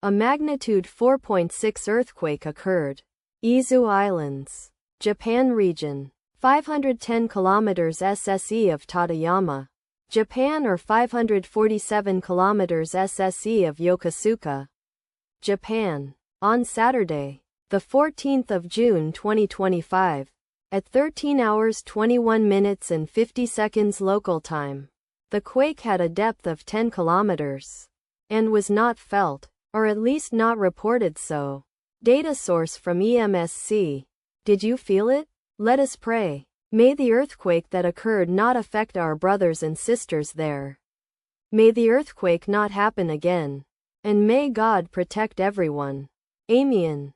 A magnitude 4.6 earthquake occurred. Izu Islands, Japan region. 510 kilometers SSE of Tateyama, Japan, or 547 kilometers SSE of Yokosuka, Japan. On Saturday, the 14th of June 2025, at 13 hours 21 minutes and 50 seconds local time, the quake had a depth of 10 kilometers and was not felt, or at least not reported so. Data source from EMSC. Did you feel it? Let us pray. May the earthquake that occurred not affect our brothers and sisters there. May the earthquake not happen again. And may God protect everyone. Amen.